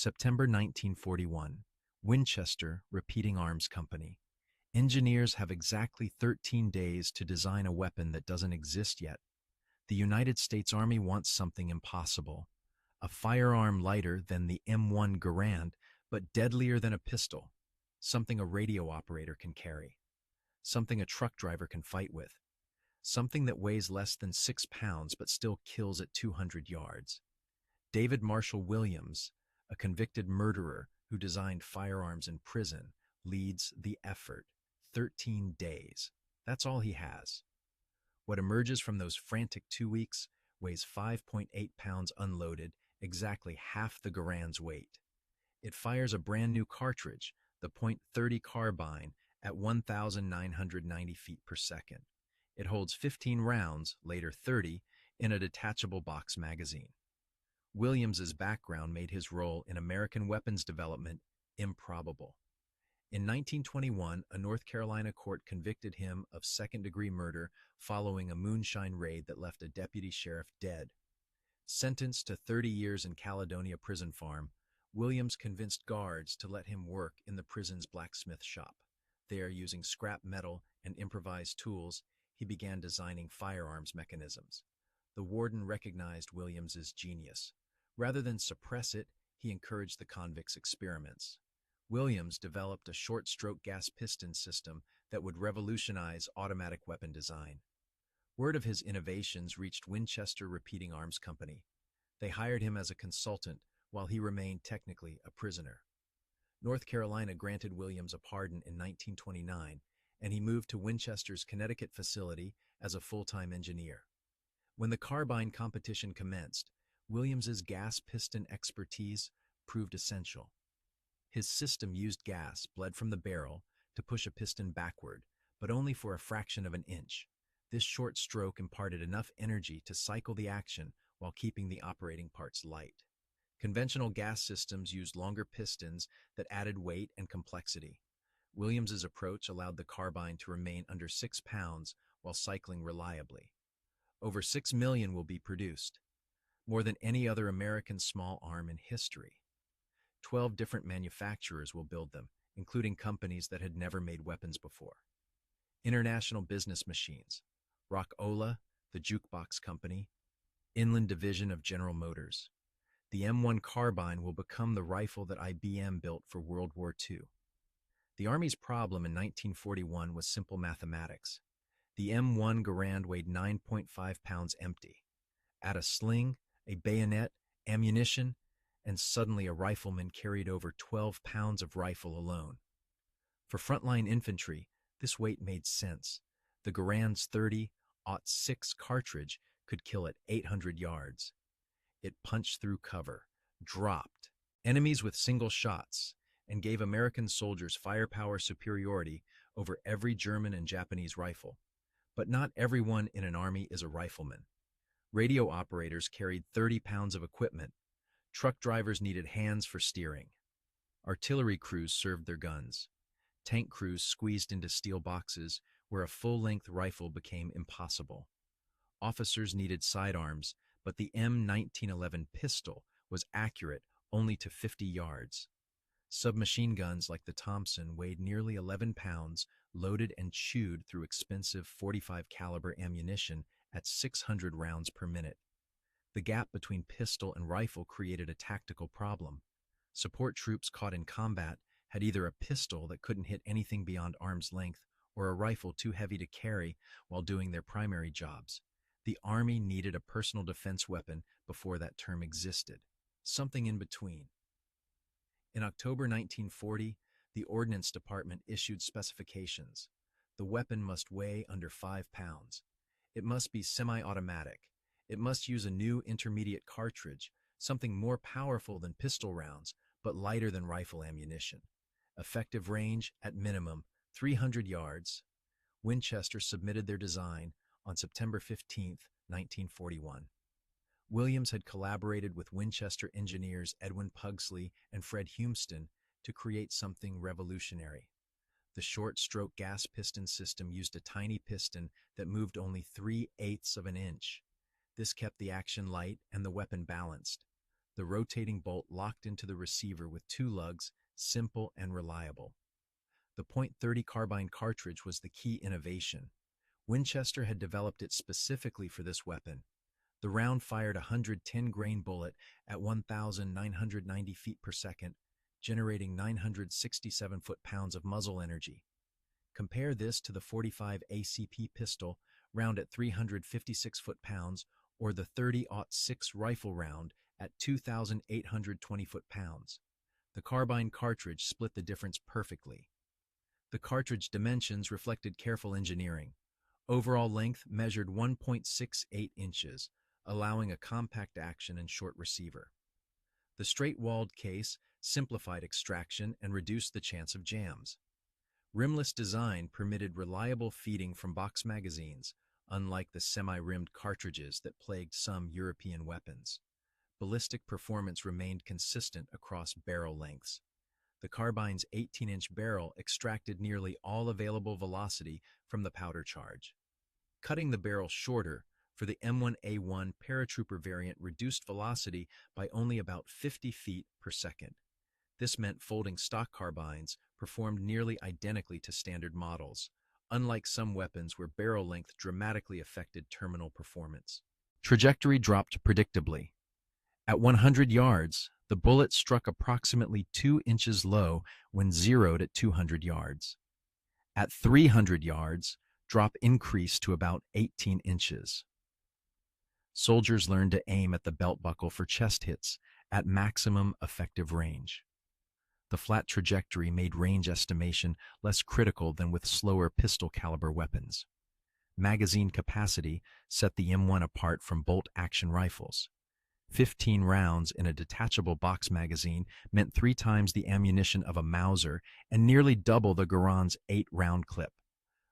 September 1941. Winchester Repeating Arms Company. Engineers have exactly 13 days to design a weapon that doesn't exist yet. The United States Army wants something impossible. A firearm lighter than the M1 Garand, but deadlier than a pistol. Something a radio operator can carry. Something a truck driver can fight with. Something that weighs less than 6 pounds but still kills at 200 yards. David Marshall Williams, a convicted murderer who designed firearms in prison, leads the effort. 13 days. That's all he has. What emerges from those frantic 2 weeks weighs 5.8 pounds unloaded, exactly half the Garand's weight. It fires a brand new cartridge, the .30 Carbine, at 1,990 feet per second. It holds 15 rounds, later 30, in a detachable box magazine. Williams's background made his role in American weapons development improbable. In 1921, a North Carolina court convicted him of second-degree murder following a moonshine raid that left a deputy sheriff dead. Sentenced to 30 years in Caledonia prison farm, Williams convinced guards to let him work in the prison's blacksmith shop. There, using scrap metal and improvised tools, he began designing firearms mechanisms. The warden recognized Williams's genius. Rather than suppress it, he encouraged the convicts' experiments. Williams developed a short-stroke gas piston system that would revolutionize automatic weapon design. Word of his innovations reached Winchester Repeating Arms Company. They hired him as a consultant while he remained technically a prisoner. North Carolina granted Williams a pardon in 1929, and he moved to Winchester's Connecticut facility as a full-time engineer. When the Carbine competition commenced, Williams's gas piston expertise proved essential. His system used gas bled from the barrel to push a piston backward, but only for a fraction of an inch. This short stroke imparted enough energy to cycle the action while keeping the operating parts light. Conventional gas systems used longer pistons that added weight and complexity. Williams's approach allowed the Carbine to remain under 6 pounds while cycling reliably. Over 6 million will be produced, more than any other American small arm in history. 12 different manufacturers will build them, including companies that had never made weapons before. International Business Machines, Rock-Ola, the Jukebox Company, Inland Division of General Motors. The M1 Carbine will become the rifle that IBM built for World War II. The Army's problem in 1941 was simple mathematics. The M1 Garand weighed 9.5 pounds empty. Add a sling, a bayonet, ammunition, and suddenly a rifleman carried over 12 pounds of rifle alone. For frontline infantry, this weight made sense. The Garand's .30-06 cartridge could kill at 800 yards. It punched through cover, dropped enemies with single shots, and gave American soldiers firepower superiority over every German and Japanese rifle. But not everyone in an army is a rifleman. Radio operators carried 30 pounds of equipment. Truck drivers needed hands for steering. Artillery crews served their guns. Tank crews squeezed into steel boxes where a full-length rifle became impossible. Officers needed sidearms, but the M1911 pistol was accurate only to 50 yards. Submachine guns like the Thompson weighed nearly 11 pounds, loaded and chewed through expensive .45 caliber ammunition at 600 rounds per minute. The gap between pistol and rifle created a tactical problem. Support troops caught in combat had either a pistol that couldn't hit anything beyond arm's length or a rifle too heavy to carry while doing their primary jobs. The Army needed a personal defense weapon before that term existed. Something in between. In October 1940, the Ordnance Department issued specifications. The weapon must weigh under 5 pounds. It must be semi-automatic. It must use a new intermediate cartridge, something more powerful than pistol rounds, but lighter than rifle ammunition. Effective range, at minimum, 300 yards. Winchester submitted their design on September 15, 1941. Williams had collaborated with Winchester engineers Edwin Pugsley and Fred Humston to create something revolutionary. The short-stroke gas piston system used a tiny piston that moved only 3/8 of an inch. This kept the action light and the weapon balanced. The the rotating bolt locked into the receiver with two lugs, simple and reliable. The .30 carbine cartridge was the key innovation. Winchester had developed it specifically for this weapon. The round fired a 110-grain bullet at 1,990 feet per second, generating 967 foot-pounds of muzzle energy. Compare this to the .45 ACP pistol, round at 356 foot-pounds, or the .30-06 rifle round at 2,820 foot-pounds. The carbine cartridge split the difference perfectly. The cartridge dimensions reflected careful engineering. Overall length measured 1.68 inches, allowing a compact action and short receiver. The straight-walled case simplified extraction and reduced the chance of jams. Rimless design permitted reliable feeding from box magazines, unlike the semi-rimmed cartridges that plagued some European weapons. Ballistic performance remained consistent across barrel lengths. The carbine's 18-inch barrel extracted nearly all available velocity from the powder charge. Cutting the barrel shorter for the M1A1 paratrooper variant reduced velocity by only about 50 feet per second. This meant folding stock carbines performed nearly identically to standard models, unlike some weapons where barrel length dramatically affected terminal performance. Trajectory dropped predictably. At 100 yards, the bullet struck approximately 2 inches low when zeroed at 200 yards. At 300 yards, drop increased to about 18 inches. Soldiers learned to aim at the belt buckle for chest hits at maximum effective range. The flat trajectory made range estimation less critical than with slower pistol-caliber weapons. Magazine capacity set the M1 apart from bolt-action rifles. 15 rounds in a detachable box magazine meant 3 times the ammunition of a Mauser and nearly double the Garand's 8-round clip.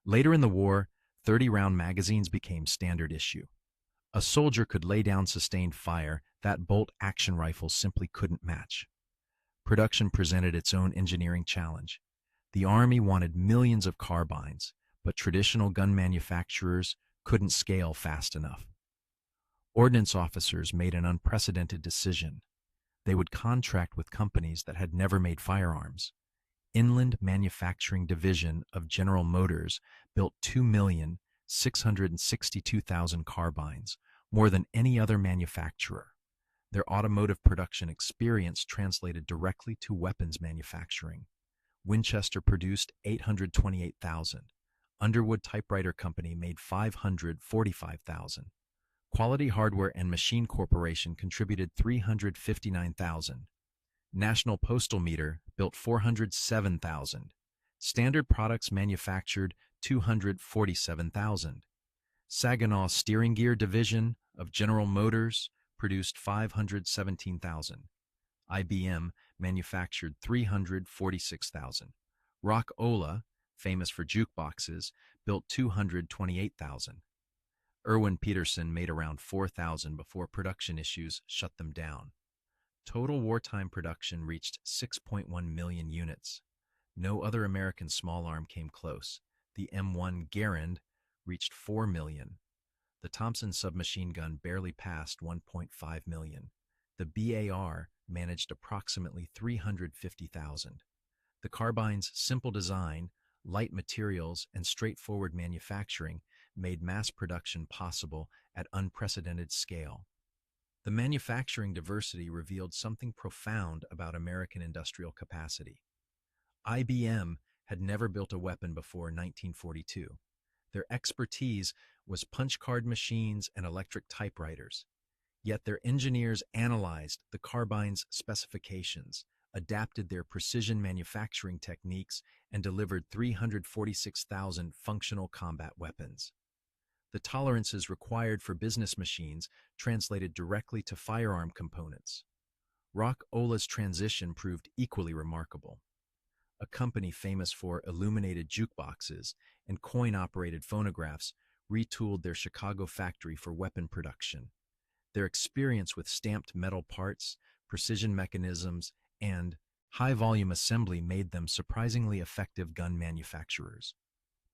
Later in the war, 30-round magazines became standard issue. A soldier could lay down sustained fire that bolt-action rifles simply couldn't match. Production presented its own engineering challenge. The Army wanted millions of carbines, but traditional gun manufacturers couldn't scale fast enough. Ordnance officers made an unprecedented decision. They would contract with companies that had never made firearms. Inland Manufacturing Division of General Motors built 2,662,000 carbines, more than any other manufacturer. Their automotive production experience translated directly to weapons manufacturing. Winchester produced 828,000. Underwood Typewriter Company made 545,000. Quality Hardware and Machine Corporation contributed 359,000. National Postal Meter built 407,000. Standard Products manufactured 247,000. Saginaw Steering Gear Division of General Motors produced 517,000. IBM manufactured 346,000. Rock-Ola, famous for jukeboxes, built 228,000. Irwin Peterson made around 4,000 before production issues shut them down. Total wartime production reached 6.1 million units. No other American small arm came close. The M1 Garand reached 4 million. The Thompson submachine gun barely passed 1.5 million. The BAR managed approximately 350,000. The carbine's simple design, light materials, and straightforward manufacturing made mass production possible at unprecedented scale. The manufacturing diversity revealed something profound about American industrial capacity. IBM had never built a weapon before 1942. Their expertise was punch card machines and electric typewriters. Yet their engineers analyzed the carbine's specifications, adapted their precision manufacturing techniques, and delivered 346,000 functional combat weapons. The tolerances required for business machines translated directly to firearm components. Rock-Ola's transition proved equally remarkable. A company famous for illuminated jukeboxes and coin-operated phonographs retooled their Chicago factory for weapon production. Their experience with stamped metal parts, precision mechanisms, and high-volume assembly made them surprisingly effective gun manufacturers.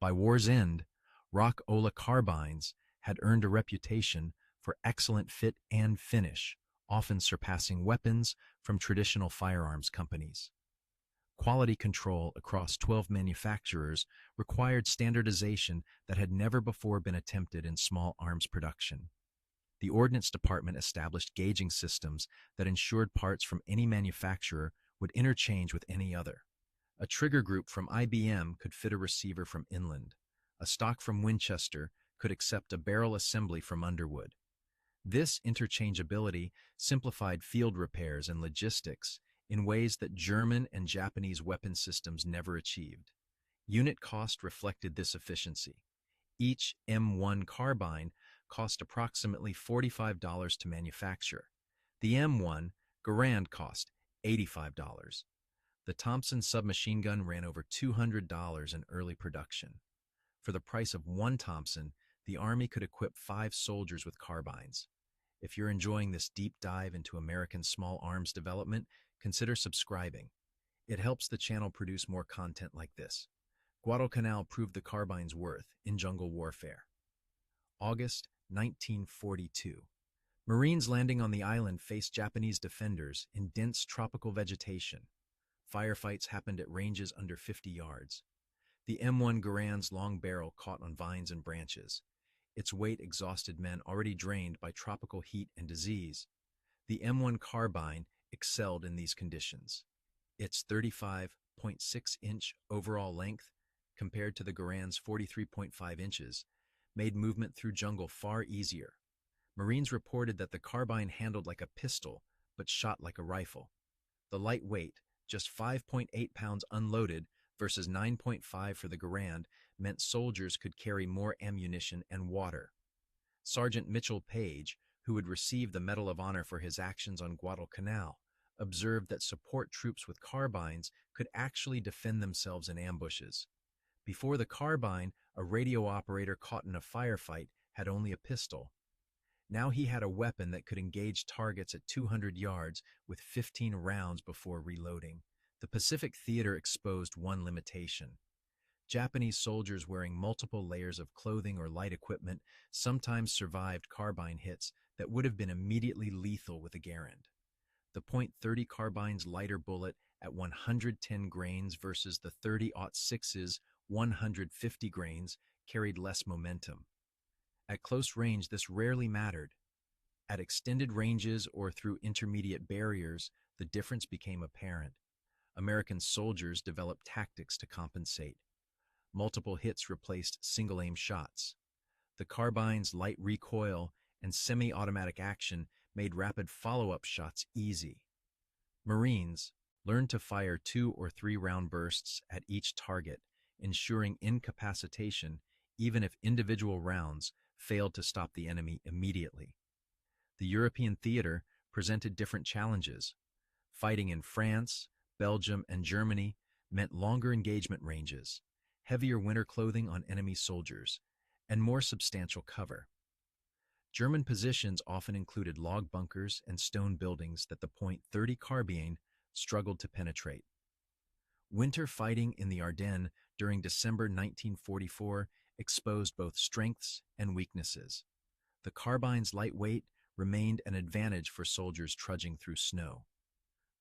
By war's end, Rock-Ola carbines had earned a reputation for excellent fit and finish, often surpassing weapons from traditional firearms companies. Quality control across 12 manufacturers required standardization that had never before been attempted in small arms production. The Ordnance Department established gauging systems that ensured parts from any manufacturer would interchange with any other. A trigger group from IBM could fit a receiver from Inland. A stock from Winchester could accept a barrel assembly from Underwood. This interchangeability simplified field repairs and logistics in ways that German and Japanese weapon systems never achieved. Unit cost reflected this efficiency. Each M1 Carbine cost approximately $45 to manufacture. The M1 Garand cost $85. The Thompson submachine gun ran over $200 in early production. For the price of one Thompson, the Army could equip 5 soldiers with carbines. If you're enjoying this deep dive into American small arms development, consider subscribing. It helps the channel produce more content like this. Guadalcanal proved the carbine's worth in jungle warfare. August 1942. Marines landing on the island faced Japanese defenders in dense tropical vegetation. Firefights happened at ranges under 50 yards. The M1 Garand's long barrel caught on vines and branches. Its weight exhausted men already drained by tropical heat and disease. The M1 Carbine excelled in these conditions. Its 35.6-inch overall length, compared to the Garand's 43.5 inches, made movement through jungle far easier. Marines reported that the carbine handled like a pistol, but shot like a rifle. The light weight, just 5.8 pounds unloaded versus 9.5 for the Garand, meant soldiers could carry more ammunition and water. Sergeant Mitchell Page, who would receive the Medal of Honor for his actions on Guadalcanal, observed that support troops with carbines could actually defend themselves in ambushes. Before the carbine, a radio operator caught in a firefight had only a pistol. Now he had a weapon that could engage targets at 200 yards with 15 rounds before reloading. The Pacific Theater exposed one limitation. Japanese soldiers wearing multiple layers of clothing or light equipment sometimes survived carbine hits that would have been immediately lethal with a Garand. The .30 carbine's lighter bullet at 110 grains versus the 30-06's 150 grains carried less momentum. At close range, this rarely mattered. At extended ranges or through intermediate barriers, the difference became apparent. American soldiers developed tactics to compensate. Multiple hits replaced single-aim shots. The carbine's light recoil and semi-automatic action made rapid follow-up shots easy. Marines learned to fire 2 or 3 round bursts at each target, ensuring incapacitation even if individual rounds failed to stop the enemy immediately. The European theater presented different challenges. Fighting in France, Belgium, and Germany meant longer engagement ranges, heavier winter clothing on enemy soldiers, and more substantial cover. German positions often included log bunkers and stone buildings that the .30 carbine struggled to penetrate. Winter fighting in the Ardennes during December 1944 exposed both strengths and weaknesses. The carbine's light weight remained an advantage for soldiers trudging through snow.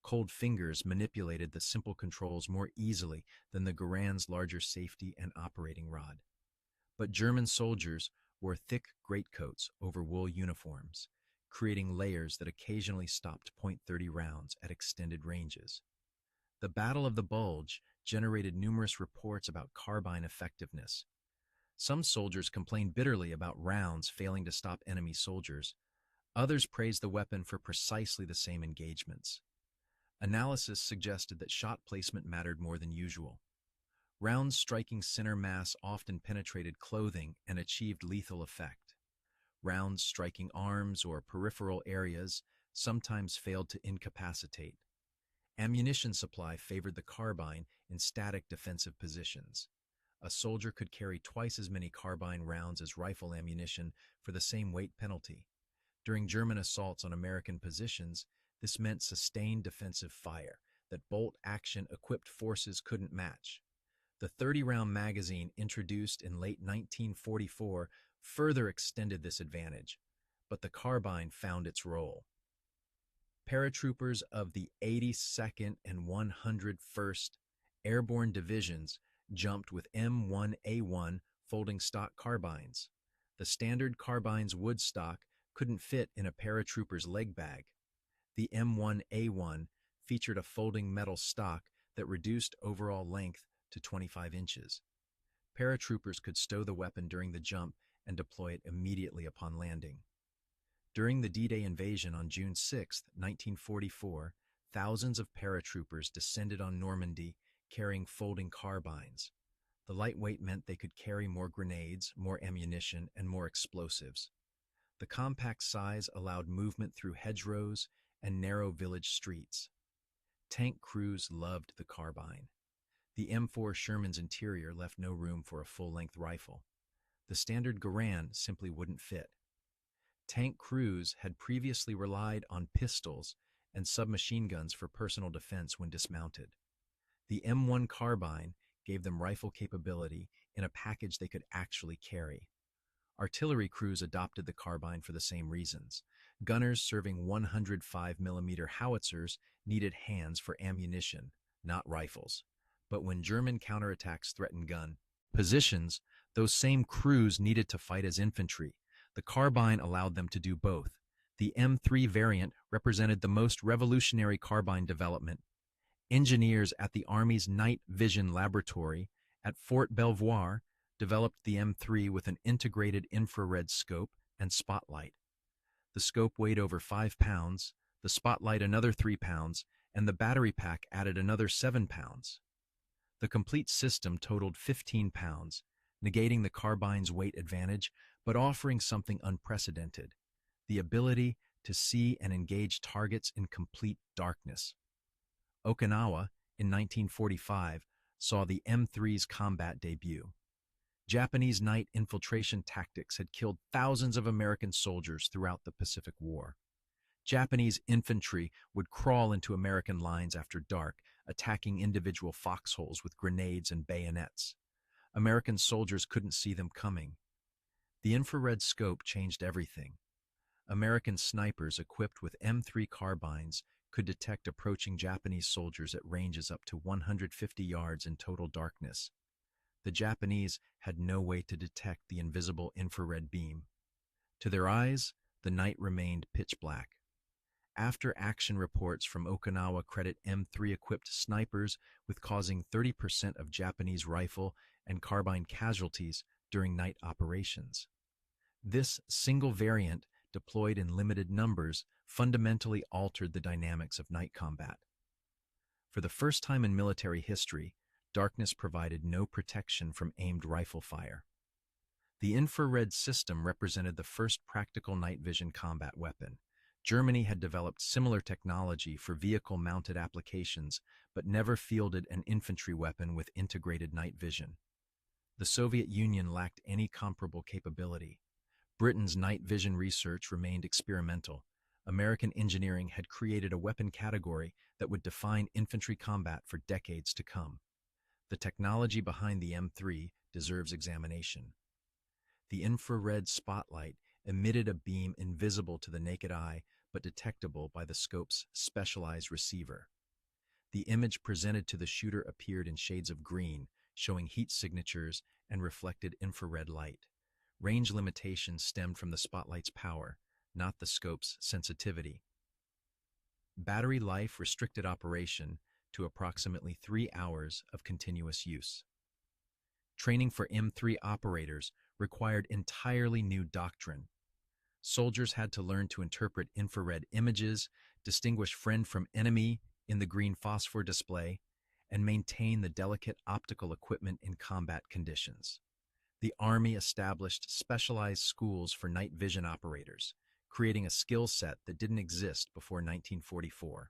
Cold fingers manipulated the simple controls more easily than the Garand's larger safety and operating rod. But German soldiers wore thick greatcoats over wool uniforms, creating layers that occasionally stopped .30 rounds at extended ranges. The Battle of the Bulge generated numerous reports about carbine effectiveness. Some soldiers complained bitterly about rounds failing to stop enemy soldiers. Others praised the weapon for precisely the same engagements. Analysis suggested that shot placement mattered more than usual. Rounds striking center mass often penetrated clothing and achieved lethal effect. Rounds striking arms or peripheral areas sometimes failed to incapacitate. Ammunition supply favored the carbine in static defensive positions. A soldier could carry twice as many carbine rounds as rifle ammunition for the same weight penalty. During German assaults on American positions, this meant sustained defensive fire that bolt-action equipped forces couldn't match. The 30-round magazine introduced in late 1944 further extended this advantage, but the carbine found its role. Paratroopers of the 82nd and 101st Airborne Divisions jumped with M1A1 folding stock carbines. The standard carbine's wood stock couldn't fit in a paratrooper's leg bag. The M1A1 featured a folding metal stock that reduced overall length to 25 inches. Paratroopers could stow the weapon during the jump and deploy it immediately upon landing. During the D-Day invasion on June 6, 1944, thousands of paratroopers descended on Normandy carrying folding carbines. The lightweight meant they could carry more grenades, more ammunition, and more explosives. The compact size allowed movement through hedgerows and narrow village streets. Tank crews loved the carbine. The M4 Sherman's interior left no room for a full-length rifle. The standard Garand simply wouldn't fit. Tank crews had previously relied on pistols and submachine guns for personal defense when dismounted. The M1 Carbine gave them rifle capability in a package they could actually carry. Artillery crews adopted the carbine for the same reasons. Gunners serving 105mm howitzers needed hands for ammunition, not rifles. But when German counterattacks threatened gun positions, those same crews needed to fight as infantry. The carbine allowed them to do both. The M3 variant represented the most revolutionary carbine development. Engineers at the Army's Night Vision Laboratory at Fort Belvoir developed the M3 with an integrated infrared scope and spotlight. The scope weighed over 5 pounds, the spotlight another 3 pounds, and the battery pack added another 7 pounds. The complete system totaled 15 pounds, negating the carbine's weight advantage, but offering something unprecedented: the ability to see and engage targets in complete darkness. Okinawa, in 1945, saw the M3's combat debut. Japanese night infiltration tactics had killed thousands of American soldiers throughout the Pacific War. Japanese infantry would crawl into American lines after dark, attacking individual foxholes with grenades and bayonets. American soldiers couldn't see them coming. The infrared scope changed everything. American snipers equipped with M3 carbines could detect approaching Japanese soldiers at ranges up to 150 yards in total darkness. The Japanese had no way to detect the invisible infrared beam. To their eyes, the night remained pitch black. After-action reports from Okinawa credit M3-equipped snipers with causing 30% of Japanese rifle and carbine casualties during night operations. This single variant, deployed in limited numbers, fundamentally altered the dynamics of night combat. For the first time in military history, darkness provided no protection from aimed rifle fire. The infrared system represented the first practical night vision combat weapon. Germany had developed similar technology for vehicle-mounted applications, but never fielded an infantry weapon with integrated night vision. The Soviet Union lacked any comparable capability. Britain's night vision research remained experimental. American engineering had created a weapon category that would define infantry combat for decades to come. The technology behind the M3 deserves examination. The infrared spotlight emitted a beam invisible to the naked eye but detectable by the scope's specialized receiver. The image presented to the shooter appeared in shades of green, showing heat signatures and reflected infrared light. Range limitations stemmed from the spotlight's power, not the scope's sensitivity. Battery life restricted operation to approximately 3 hours of continuous use. Training for M3 operators required entirely new doctrine. Soldiers had to learn to interpret infrared images, distinguish friend from enemy in the green phosphor display, and maintain the delicate optical equipment in combat conditions. The Army established specialized schools for night vision operators, creating a skill set that didn't exist before 1944.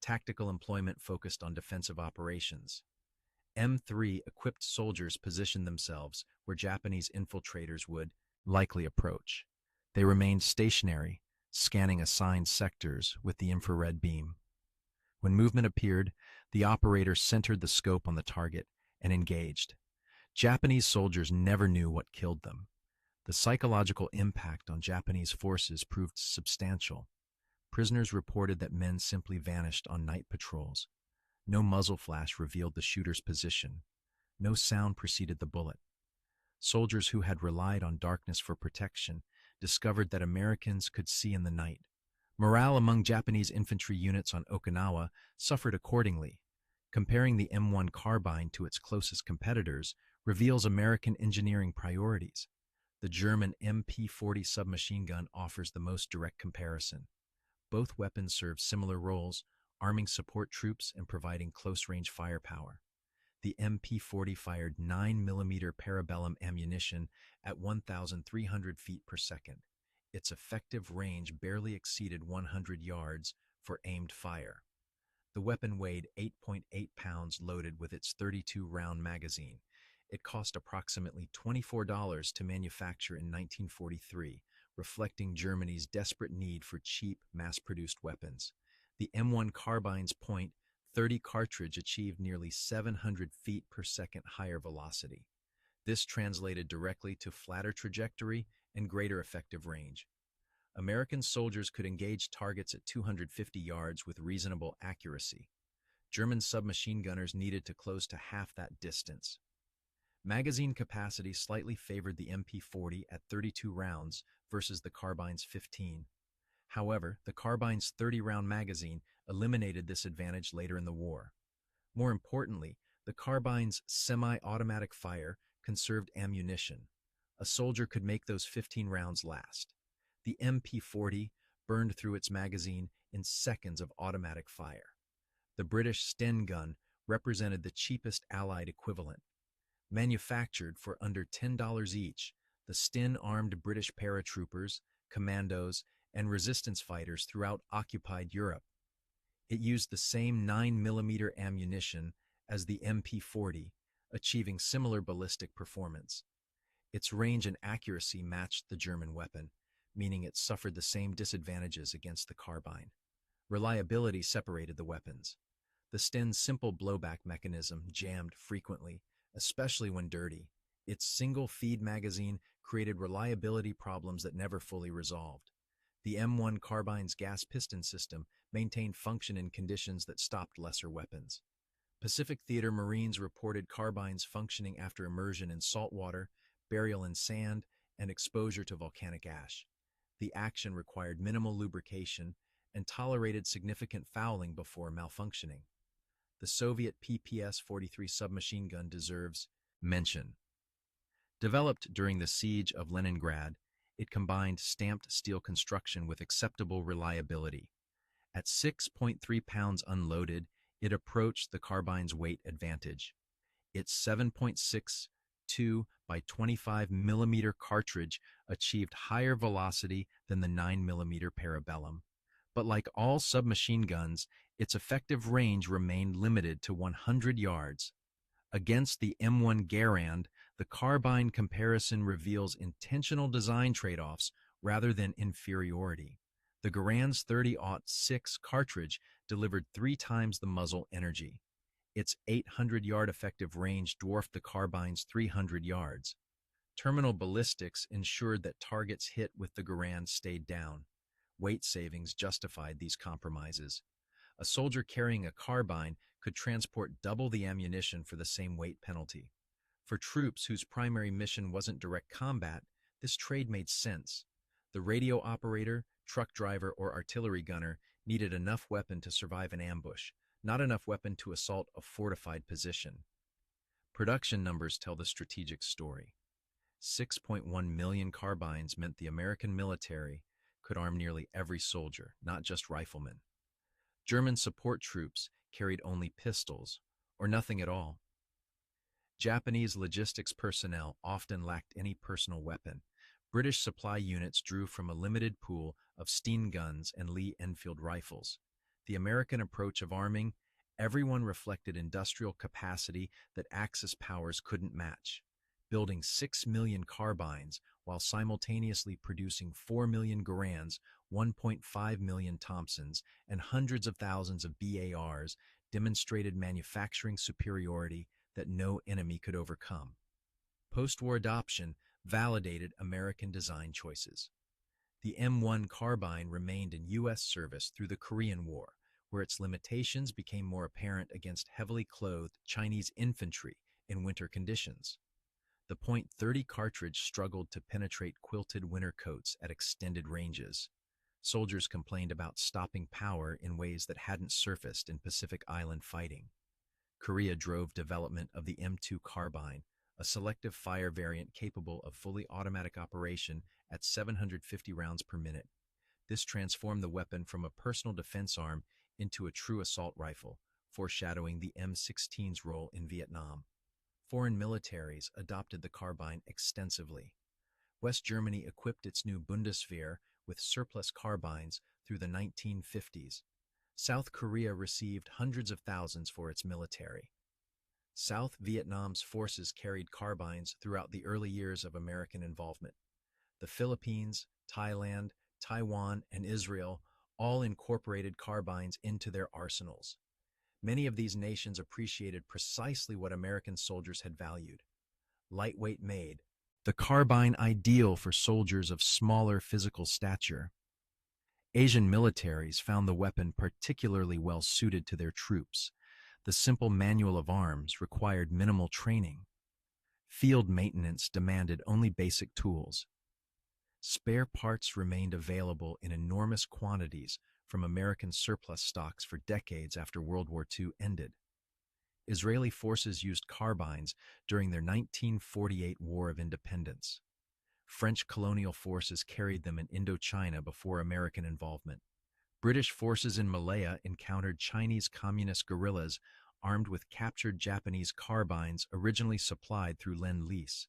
Tactical employment focused on defensive operations. M3-equipped soldiers positioned themselves where Japanese infiltrators would likely approach. They remained stationary, scanning assigned sectors with the infrared beam. When movement appeared, the operator centered the scope on the target and engaged. Japanese soldiers never knew what killed them. The psychological impact on Japanese forces proved substantial. Prisoners reported that men simply vanished on night patrols. No muzzle flash revealed the shooter's position. No sound preceded the bullet. Soldiers who had relied on darkness for protection discovered that Americans could see in the night. Morale among Japanese infantry units on Okinawa suffered accordingly. Comparing the M1 Carbine to its closest competitors reveals American engineering priorities. The German MP-40 submachine gun offers the most direct comparison. Both weapons serve similar roles, arming support troops and providing close-range firepower. The MP-40 fired 9mm parabellum ammunition at 1,300 feet per second. Its effective range barely exceeded 100 yards for aimed fire. The weapon weighed 8.8 pounds loaded with its 32-round magazine. It cost approximately $24 to manufacture in 1943, reflecting Germany's desperate need for cheap, mass-produced weapons. The M1 Carbine's .30 cartridge achieved nearly 700 feet per second higher velocity. This translated directly to flatter trajectory and greater effective range. American soldiers could engage targets at 250 yards with reasonable accuracy. German submachine gunners needed to close to half that distance. Magazine capacity slightly favored the MP-40 at 32 rounds versus the Carbine's 15. However, the Carbine's 30-round magazine eliminated this advantage later in the war. More importantly, the Carbine's semi-automatic fire conserved ammunition. A soldier could make those 15 rounds last. The MP-40 burned through its magazine in seconds of automatic fire. The British Sten gun represented the cheapest Allied equivalent. Manufactured for under $10 each, the Sten armed British paratroopers, commandos, and resistance fighters throughout occupied Europe. It used the same 9mm ammunition as the MP-40, achieving similar ballistic performance. Its range and accuracy matched the German weapon, meaning it suffered the same disadvantages against the Carbine. Reliability separated the weapons. The Sten's simple blowback mechanism jammed frequently, especially when dirty. Its single-feed magazine created reliability problems that never fully resolved. The M1 Carbine's gas piston system maintained function in conditions that stopped lesser weapons. Pacific Theater Marines reported carbines functioning after immersion in salt water, burial in sand, and exposure to volcanic ash. The action required minimal lubrication and tolerated significant fouling before malfunctioning. The Soviet PPS-43 submachine gun deserves mention. Developed during the siege of Leningrad, it combined stamped steel construction with acceptable reliability. At 6.3 pounds unloaded, it approached the Carbine's weight advantage. Its 7.62 by 25mm cartridge achieved higher velocity than the 9mm parabellum. But like all submachine guns, its effective range remained limited to 100 yards. Against the M1 Garand, the Carbine comparison reveals intentional design trade-offs rather than inferiority. The Garand's 30-06 cartridge delivered 3 times the muzzle energy. Its 800-yard effective range dwarfed the Carbine's 300 yards. Terminal ballistics ensured that targets hit with the Garand stayed down. Weight savings justified these compromises. A soldier carrying a carbine could transport double the ammunition for the same weight penalty. For troops whose primary mission wasn't direct combat, this trade made sense. The radio operator, truck driver, or artillery gunner needed enough weapon to survive an ambush, not enough weapon to assault a fortified position. Production numbers tell the strategic story. 6.1 million carbines meant the American military could arm nearly every soldier, not just riflemen. German support troops carried only pistols, or nothing at all. Japanese logistics personnel often lacked any personal weapon. British supply units drew from a limited pool of Steen guns and Lee Enfield rifles. The American approach of arming everyone reflected industrial capacity that Axis powers couldn't match. Building 6 million carbines while simultaneously producing 4 million Garands, 1.5 million Thompsons, and hundreds of thousands of BARs demonstrated manufacturing superiority that no enemy could overcome. Post-war adoption validated American design choices. The M1 Carbine remained in U.S. service through the Korean War, where its limitations became more apparent against heavily clothed Chinese infantry in winter conditions. The .30 cartridge struggled to penetrate quilted winter coats at extended ranges. Soldiers complained about stopping power in ways that hadn't surfaced in Pacific Island fighting. Korea drove development of the M2 Carbine, a selective fire variant capable of fully automatic operation at 750 rounds per minute. This transformed the weapon from a personal defense arm into a true assault rifle, foreshadowing the M16's role in Vietnam. Foreign militaries adopted the carbine extensively. West Germany equipped its new Bundeswehr with surplus carbines through the 1950s. South Korea received hundreds of thousands for its military. South Vietnam's forces carried carbines throughout the early years of American involvement. The Philippines, Thailand, Taiwan, and Israel all incorporated carbines into their arsenals. Many of these nations appreciated precisely what American soldiers had valued: lightweight made, the carbine ideal for soldiers of smaller physical stature. Asian militaries found the weapon particularly well suited to their troops. The simple manual of arms required minimal training. Field maintenance demanded only basic tools. Spare parts remained available in enormous quantities from American surplus stocks for decades after World War II ended. Israeli forces used carbines during their 1948 War of Independence. French colonial forces carried them in Indochina before American involvement. British forces in Malaya encountered Chinese communist guerrillas armed with captured Japanese carbines originally supplied through Lend-Lease.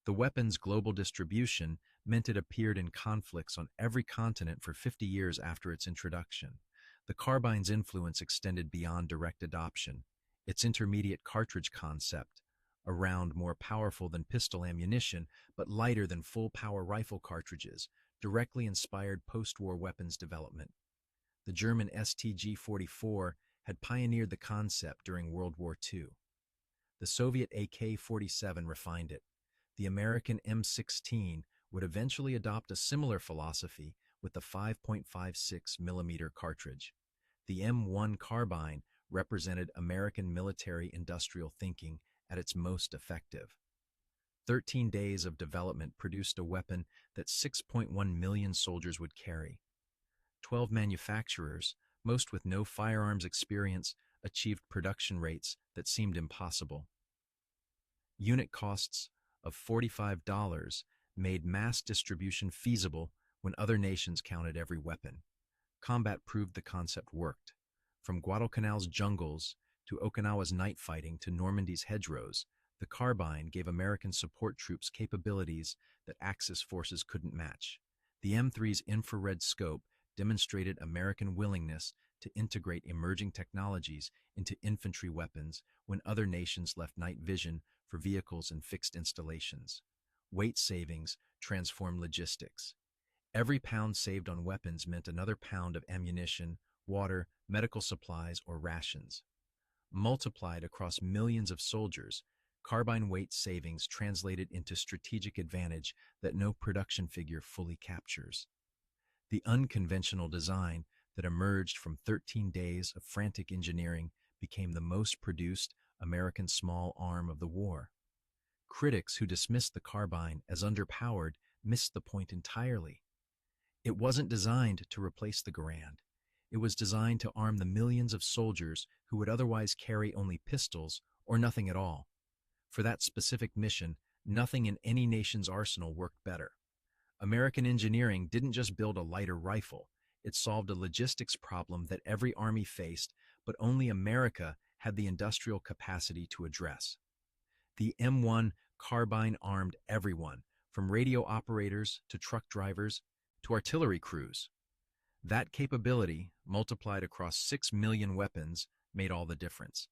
The weapon's global distribution meant it appeared in conflicts on every continent for 50 years after its introduction. The carbine's influence extended beyond direct adoption. Its intermediate cartridge concept, a round more powerful than pistol ammunition but lighter than full-power rifle cartridges, directly inspired post-war weapons development. The German STG-44 had pioneered the concept during World War II. The Soviet AK-47 refined it. The American M16 would eventually adopt a similar philosophy with the 5.56 millimeter cartridge. The M1 Carbine represented American military industrial thinking at its most effective. 13 days of development produced a weapon that 6.1 million soldiers would carry. 12 manufacturers, most with no firearms experience, achieved production rates that seemed impossible. Unit costs of $45 made mass distribution feasible when other nations counted every weapon. Combat proved the concept worked. From Guadalcanal's jungles to Okinawa's night fighting to Normandy's hedgerows, the carbine gave American support troops capabilities that Axis forces couldn't match. The M3's infrared scope demonstrated American willingness to integrate emerging technologies into infantry weapons when other nations left night vision for vehicles and fixed installations. Weight savings transformed logistics. Every pound saved on weapons meant another pound of ammunition, water, medical supplies, or rations. Multiplied across millions of soldiers, carbine weight savings translated into strategic advantage that no production figure fully captures. The unconventional design that emerged from 13 days of frantic engineering became the most produced American small arm of the war. Critics who dismissed the carbine as underpowered missed the point entirely. It wasn't designed to replace the Garand. It was designed to arm the millions of soldiers who would otherwise carry only pistols or nothing at all. For that specific mission, nothing in any nation's arsenal worked better. American engineering didn't just build a lighter rifle. It solved a logistics problem that every army faced, but only America had the industrial capacity to address. The M1 Carbine armed everyone, from radio operators to truck drivers to artillery crews. That capability, multiplied across 6 million weapons, made all the difference.